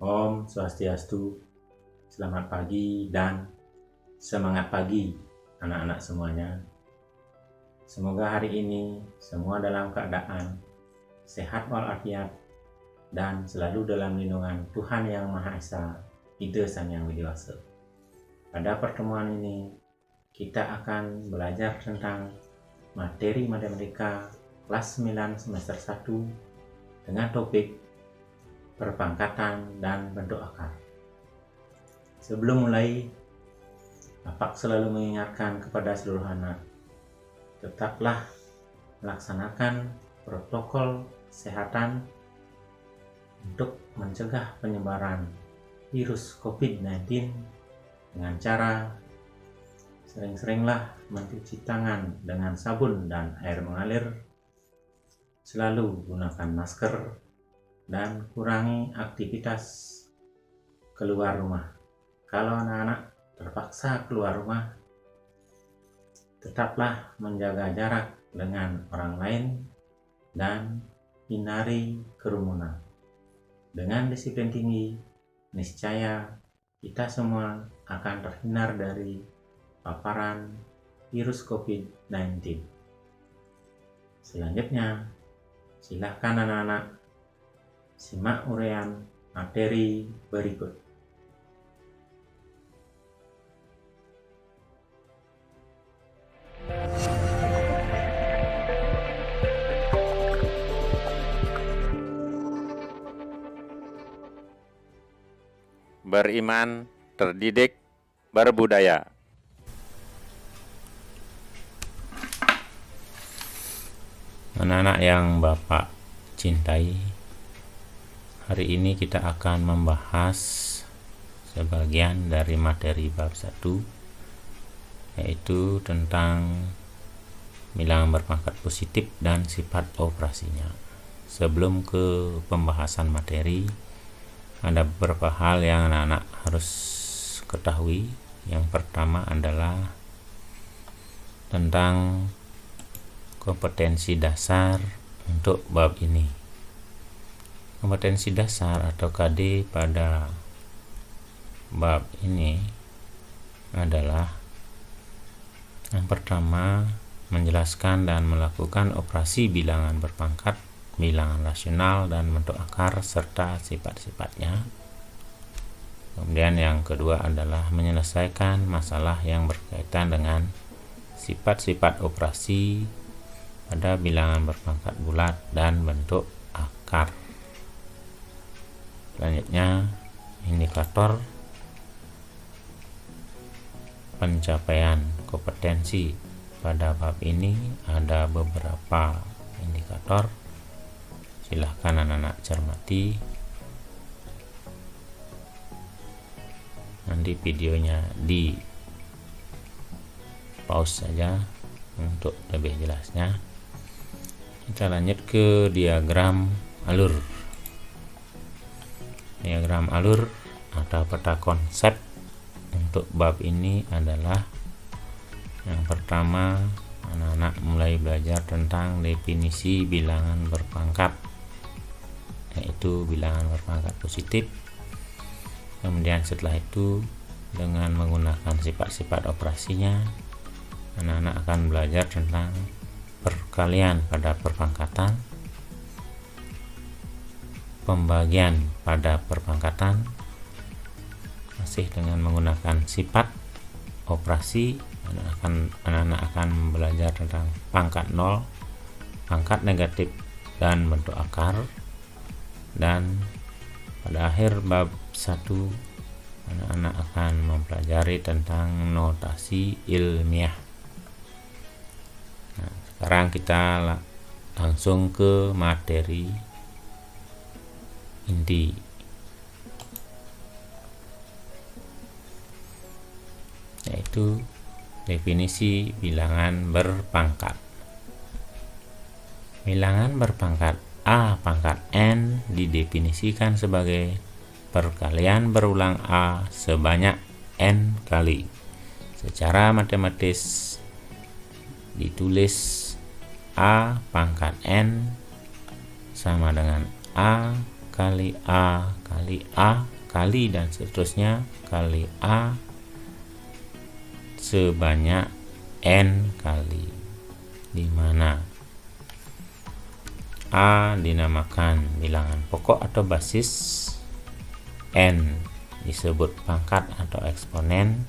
Om Swastiastu, selamat pagi dan semangat pagi anak-anak semuanya. Semoga hari ini semua dalam keadaan sehat walafiat dan selalu dalam lindungan Tuhan Yang Maha Esa, Ida Sang Yang Widiwasa. Pada pertemuan ini kita akan belajar tentang materi matematika kelas 9 semester 1 dengan topik perpangkatan dan bentuk akar. Sebelum mulai, Bapak selalu mengingatkan kepada seluruh anak, tetaplah melaksanakan protokol kesehatan untuk mencegah penyebaran virus COVID-19 dengan cara sering-seringlah mencuci tangan dengan sabun dan air mengalir, selalu gunakan masker, dan kurangi aktivitas keluar rumah. Kalau anak-anak terpaksa keluar rumah, tetaplah menjaga jarak dengan orang lain dan hindari kerumunan. Dengan disiplin tinggi, niscaya kita semua akan terhindar dari paparan virus COVID-19. Selanjutnya, silakan anak-anak simak uraian materi berikut. Beriman, terdidik, berbudaya. Anak-anak yang Bapak cintai, hari ini kita akan membahas sebagian dari materi bab 1, yaitu tentang bilangan berpangkat positif dan sifat operasinya. Sebelum ke pembahasan materi, ada beberapa hal yang anak-anak harus ketahui. Yang pertama adalah tentang kompetensi dasar untuk bab ini. Kompetensi dasar atau KD pada bab ini adalah yang pertama, menjelaskan dan melakukan operasi bilangan berpangkat, bilangan rasional dan bentuk akar serta sifat-sifatnya. Kemudian yang kedua adalah menyelesaikan masalah yang berkaitan dengan sifat-sifat operasi pada bilangan berpangkat bulat dan bentuk akar. Selanjutnya, indikator pencapaian kompetensi. Pada bab ini ada beberapa indikator. Silahkan anak-anak cermati. Nanti videonya di pause saja untuk lebih jelasnya. Kita lanjut ke diagram alur. Diagram alur atau peta konsep untuk bab ini adalah yang pertama, anak-anak mulai belajar tentang definisi bilangan berpangkat, yaitu bilangan berpangkat positif. Kemudian setelah itu, dengan menggunakan sifat-sifat operasinya, anak-anak akan belajar tentang perkalian pada perpangkatan, pembagian pada perpangkatan, masih dengan menggunakan sifat operasi. Anak-anak akan belajar tentang pangkat 0, pangkat negatif, dan bentuk akar. Dan pada akhir bab 1, anak-anak akan mempelajari tentang notasi ilmiah. Nah, sekarang kita langsung ke materi inti. Yaitu definisi bilangan berpangkat. Bilangan berpangkat A pangkat N didefinisikan sebagai perkalian berulang A sebanyak N kali. Secara matematis ditulis A pangkat N sama dengan A kali A kali A kali dan seterusnya kali A sebanyak N kali, di mana A dinamakan bilangan pokok atau basis, N disebut pangkat atau eksponen,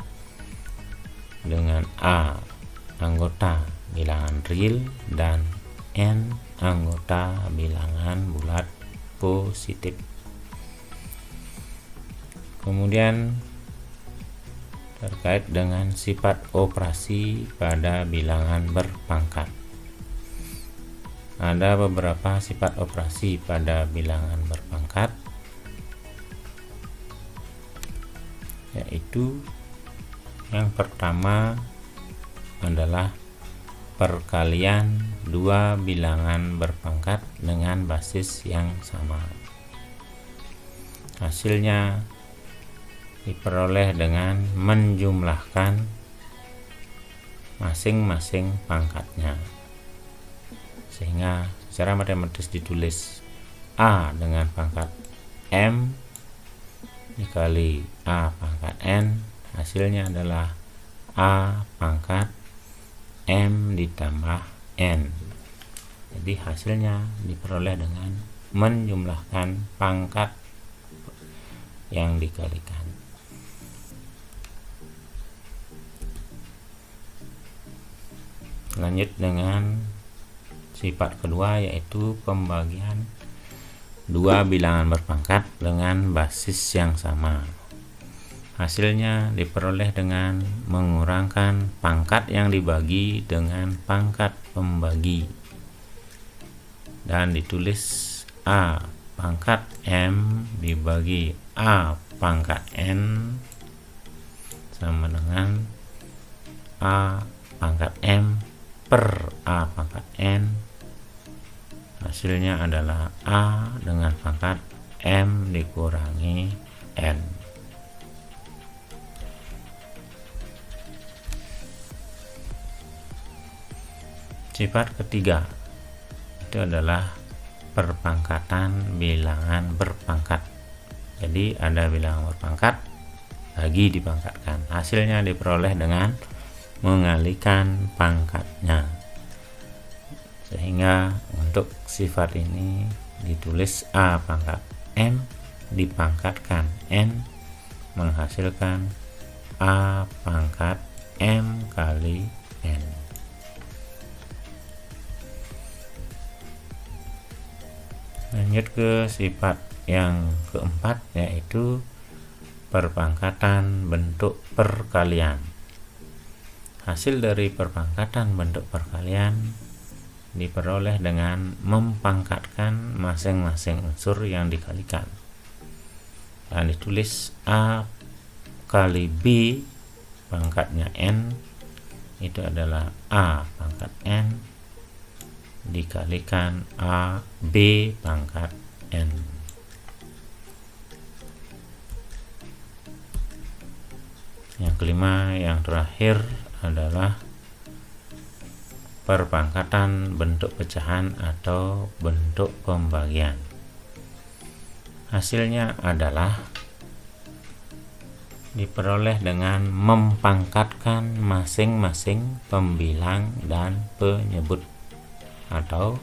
dengan A anggota bilangan real dan N anggota bilangan bulat positif. Kemudian terkait dengan sifat operasi pada bilangan berpangkat. Ada beberapa sifat operasi pada bilangan berpangkat, yaitu yang pertama adalah perkalian dua bilangan berpangkat dengan basis yang sama. Hasilnya diperoleh dengan menjumlahkan masing-masing pangkatnya, sehingga secara matematis ditulis A dengan pangkat M dikali A pangkat N, hasilnya adalah A pangkat M ditambah N. Jadi hasilnya diperoleh dengan menjumlahkan pangkat yang dikalikan. Lanjut dengan sifat kedua, yaitu pembagian dua bilangan berpangkat dengan basis yang sama. Hasilnya diperoleh dengan mengurangkan pangkat yang dibagi dengan pangkat pembagi, dan ditulis A pangkat M dibagi A pangkat N sama dengan A pangkat M per A pangkat N. Hasilnya adalah A dengan pangkat M dikurangi N. Sifat ketiga itu adalah perpangkatan bilangan berpangkat. Jadi ada bilangan berpangkat lagi dipangkatkan. Hasilnya diperoleh dengan mengalihkan pangkatnya, sehingga untuk sifat ini ditulis A pangkat M dipangkatkan N menghasilkan A pangkat M kali N. Lanjut ke sifat yang keempat, yaitu perpangkatan bentuk perkalian. Hasil dari perpangkatan bentuk perkalian diperoleh dengan mempangkatkan masing-masing unsur yang dikalikan, dan ditulis A kali B pangkatnya N itu adalah A pangkat N dikalikan A B pangkat N. Yang kelima, yang terakhir adalah perpangkatan bentuk pecahan atau bentuk pembagian. Hasilnya adalah diperoleh dengan mempangkatkan masing-masing pembilang dan penyebut, atau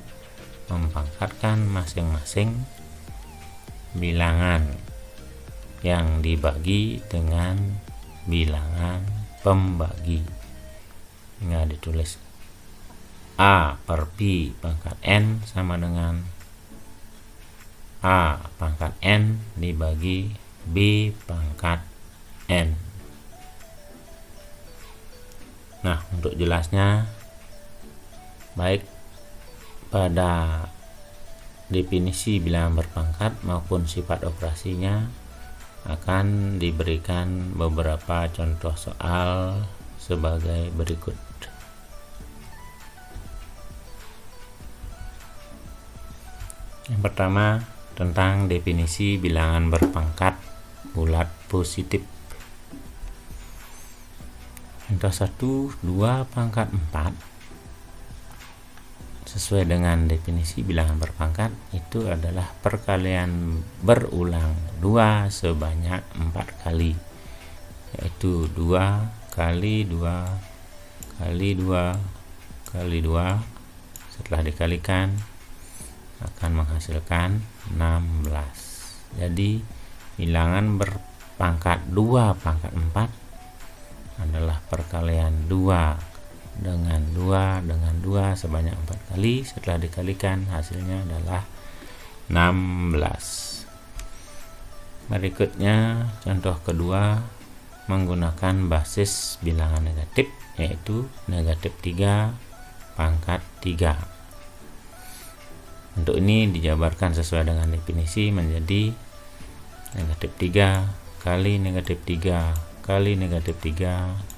mempangkatkan masing-masing bilangan yang dibagi dengan bilangan pembagi. Hingga ditulis A per B pangkat N sama dengan A pangkat N dibagi B pangkat N. Nah, untuk jelasnya, baik pada definisi bilangan berpangkat maupun sifat operasinya akan diberikan beberapa contoh soal sebagai berikut. Yang pertama, tentang definisi bilangan berpangkat bulat positif. Contoh 1, 2 pangkat 4 sesuai dengan definisi bilangan berpangkat itu adalah perkalian berulang 2 sebanyak 4 kali, yaitu 2 kali 2 kali 2 kali 2 setelah dikalikan akan menghasilkan 16. Jadi bilangan berpangkat 2 pangkat 4 adalah perkalian 2 dengan 2 dengan 2 sebanyak 4 kali, setelah dikalikan hasilnya adalah 16. Berikutnya contoh kedua menggunakan basis bilangan negatif, yaitu negatif 3 pangkat 3. Untuk ini dijabarkan sesuai dengan definisi menjadi negatif 3 kali negatif 3 kali negatif 3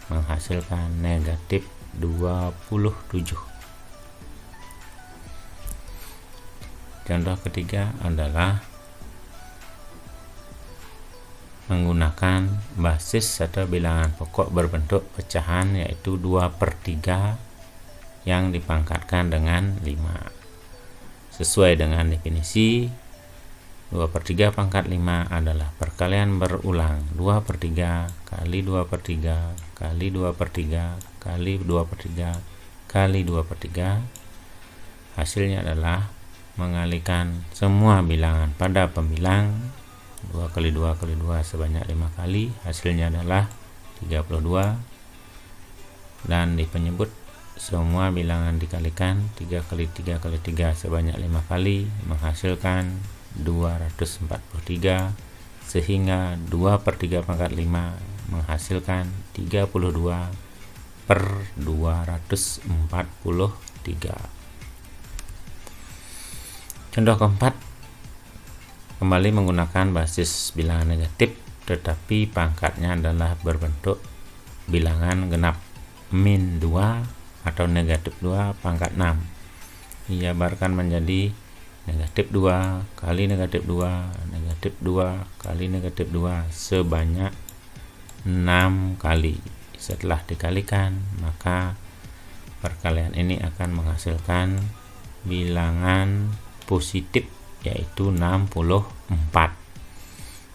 menghasilkan negatif 27. Contoh ketiga adalah menggunakan basis atau bilangan pokok berbentuk pecahan, yaitu 2/3 yang dipangkatkan dengan 5. Sesuai dengan definisi, 2/3 pangkat 5 adalah perkalian berulang 2/3 kali 2/3 kali 2/3 kali 2/3 kali 2/3. Hasilnya adalah mengalikan semua bilangan pada pembilang 2 kali 2 kali 2 sebanyak 5 kali, hasilnya adalah 32. Dan di penyebut semua bilangan dikalikan 3 kali 3 kali 3 sebanyak 5 kali menghasilkan 243, sehingga 2/3 pangkat 5 menghasilkan 32/243. Contoh keempat, kembali menggunakan basis bilangan negatif tetapi pangkatnya adalah berbentuk bilangan genap min 2 atau negatif 2 pangkat 6. Dijabarkan menjadi negatif 2 kali negatif 2 negatif 2 kali negatif 2 sebanyak 6 kali. Setelah dikalikan maka perkalian ini akan menghasilkan bilangan positif, yaitu 64.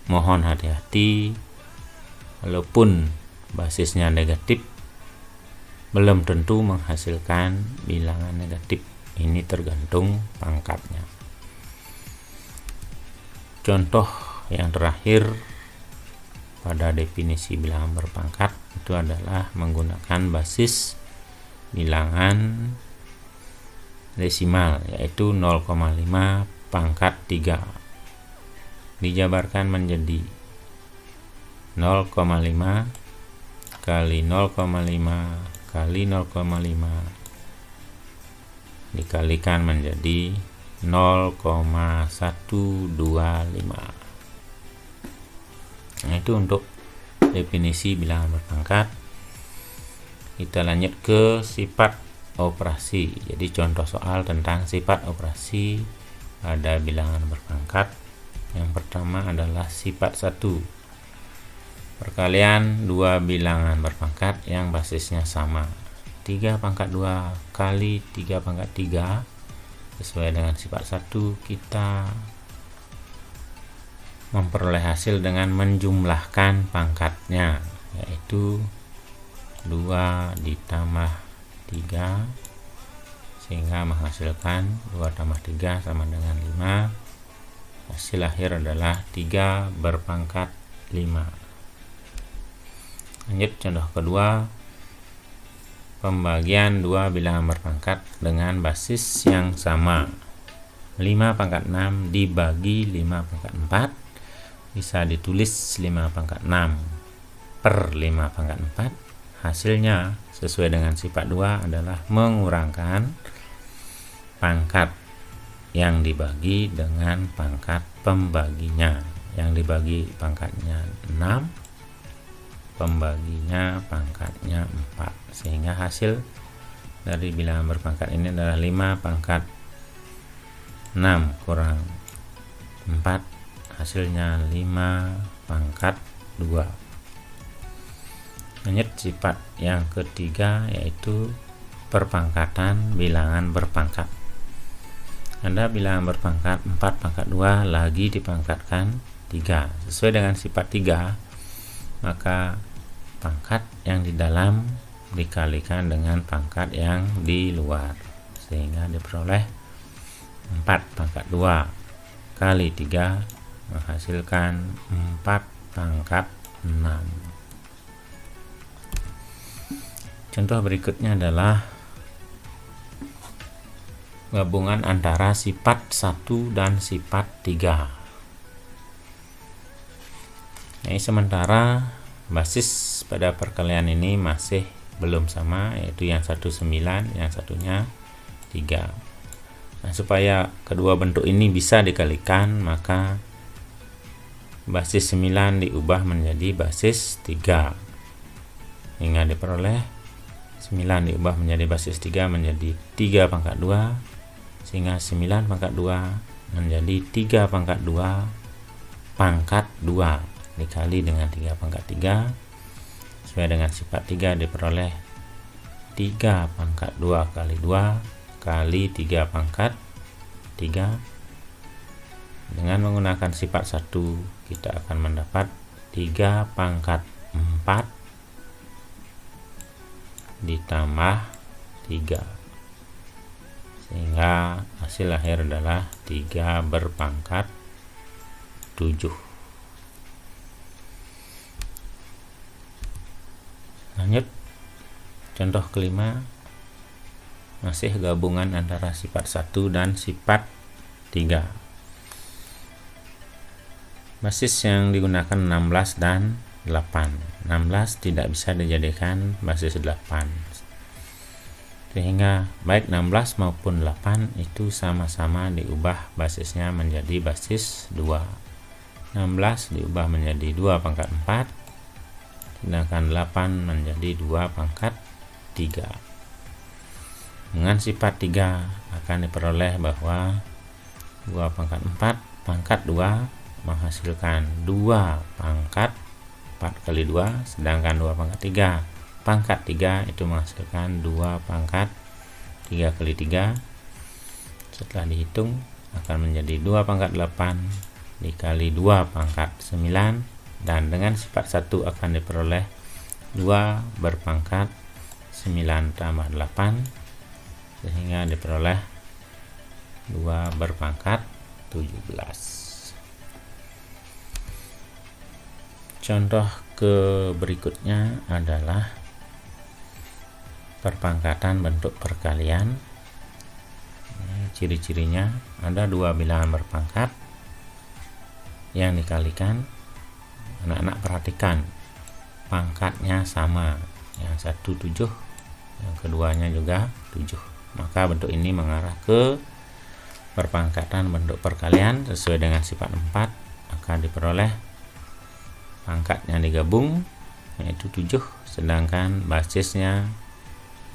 Mohon hati-hati, walaupun basisnya negatif belum tentu menghasilkan bilangan negatif. Ini tergantung pangkatnya. Contoh yang terakhir pada definisi bilangan berpangkat itu adalah menggunakan basis bilangan desimal, yaitu 0,5 pangkat 3. Dijabarkan menjadi 0,5 kali 0,5 kali 0,5 dikalikan menjadi 0,125. Nah, itu untuk definisi bilangan berpangkat. Kita lanjut ke sifat operasi. Jadi contoh soal tentang sifat operasi pada bilangan berpangkat. Yang pertama adalah sifat 1. Perkalian dua bilangan berpangkat yang basisnya sama. 3 pangkat 2 kali 3 pangkat 3. Sesuai dengan sifat 1, kita memperoleh hasil dengan menjumlahkan pangkatnya, yaitu 2 ditambah 3 sehingga menghasilkan 2 tambah 3 sama dengan 5. Hasil akhir adalah 3 berpangkat 5. Lanjut contoh kedua, pembagian dua bilangan berpangkat dengan basis yang sama. 5 pangkat 6 dibagi 5 pangkat 4 bisa ditulis 5 pangkat 6 per 5 pangkat 4. Hasilnya sesuai dengan sifat 2 adalah mengurangkan pangkat yang dibagi dengan pangkat pembaginya. Yang dibagi pangkatnya 6, pembaginya pangkatnya 4, sehingga hasil dari bilangan berpangkat ini adalah 5 pangkat 6 kurang 4, hasilnya 5 pangkat 2. Lanjut sifat yang ketiga, yaitu perpangkatan bilangan berpangkat. Ada bilangan berpangkat 4 pangkat 2 lagi dipangkatkan 3. Sesuai dengan sifat 3, maka pangkat yang di dalam dikalikan dengan pangkat yang di luar, sehingga diperoleh 4 pangkat 2 kali 3 menghasilkan 4 pangkat 6. Contoh berikutnya adalah gabungan antara sifat 1 dan sifat 3. Nah, sementara basis pada perkalian ini masih belum sama, yaitu yang satu 9, yang satunya 3. Nah, supaya kedua bentuk ini bisa dikalikan, maka basis 9 diubah menjadi basis 3 hingga diperoleh 9 diubah menjadi basis 3 menjadi 3 pangkat 2, sehingga 9 pangkat 2 menjadi 3 pangkat 2 pangkat 2 dikali dengan 3 pangkat 3. Sesuai dengan sifat 3 diperoleh 3 pangkat 2 kali 2 kali 3 pangkat 3. Dengan menggunakan sifat 1, kita akan mendapat 3 pangkat 4 ditambah 3, sehingga hasil akhir adalah 3 berpangkat 7. Lanjut, contoh kelima, masih gabungan antara sifat 1 dan sifat 3. Basis yang digunakan 16 dan 8. 16 tidak bisa dijadikan basis 8, sehingga baik 16 maupun 8 itu sama-sama diubah basisnya menjadi basis 2. 16 diubah menjadi 2 pangkat 4, sedangkan 8 menjadi 2 pangkat 3. Dengan sifat 3 akan diperoleh bahwa 2 pangkat 4 pangkat 2 menghasilkan 2 pangkat 4 kali 2, sedangkan 2 pangkat 3 pangkat 3 itu menghasilkan 2 pangkat 3 kali 3. Setelah dihitung akan menjadi 2 pangkat 8 dikali 2 pangkat 9, dan dengan sifat 1 akan diperoleh 2 berpangkat 9 tambah 8, sehingga diperoleh 2 berpangkat 17. Contoh ke berikutnya adalah perpangkatan bentuk perkalian. Ciri-cirinya ada 2 bilangan berpangkat yang dikalikan. Anak-anak perhatikan, pangkatnya sama, yang satu 7, yang keduanya juga 7. Maka bentuk ini mengarah ke perpangkatan bentuk perkalian. Sesuai dengan sifat 4 akan diperoleh pangkatnya digabung, yaitu 7, sedangkan basisnya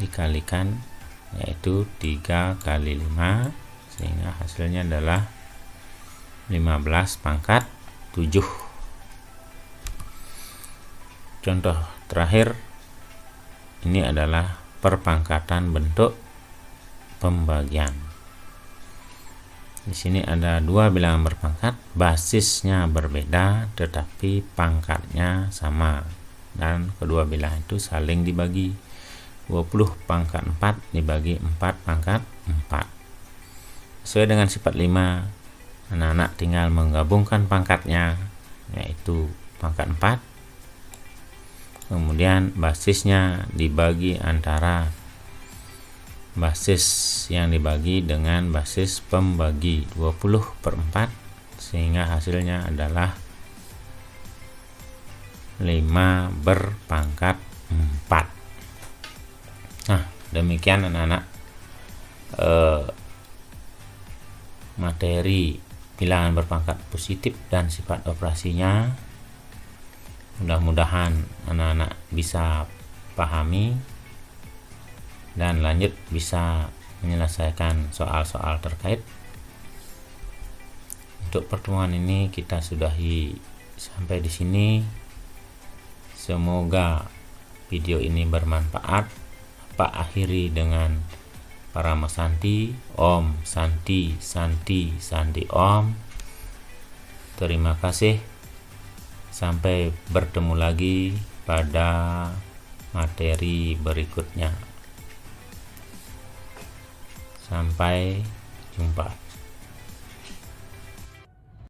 dikalikan, yaitu 3 kali 5, sehingga hasilnya adalah 15 pangkat 7. Contoh terakhir ini adalah perpangkatan bentuk pembagian. Di sini ada 2 bilangan berpangkat, basisnya berbeda tetapi pangkatnya sama, dan kedua bilangan itu saling dibagi. 20 pangkat 4 dibagi 4 pangkat 4. Sesuai dengan sifat 5, anak-anak tinggal menggabungkan pangkatnya, yaitu pangkat 4. Kemudian basisnya dibagi antara basis yang dibagi dengan basis pembagi 20/4, sehingga hasilnya adalah 5 berpangkat 4. Nah, demikian anak-anak materi bilangan berpangkat positif dan sifat operasinya. Mudah-mudahan anak-anak bisa pahami dan lanjut bisa menyelesaikan soal-soal terkait. Untuk pertemuan ini kita sudahi sampai di sini. Semoga video ini bermanfaat. Pak akhiri dengan Parama Santi, Om Santi Santi Santi Om. Terima kasih. Sampai bertemu lagi pada materi berikutnya. Sampai jumpa.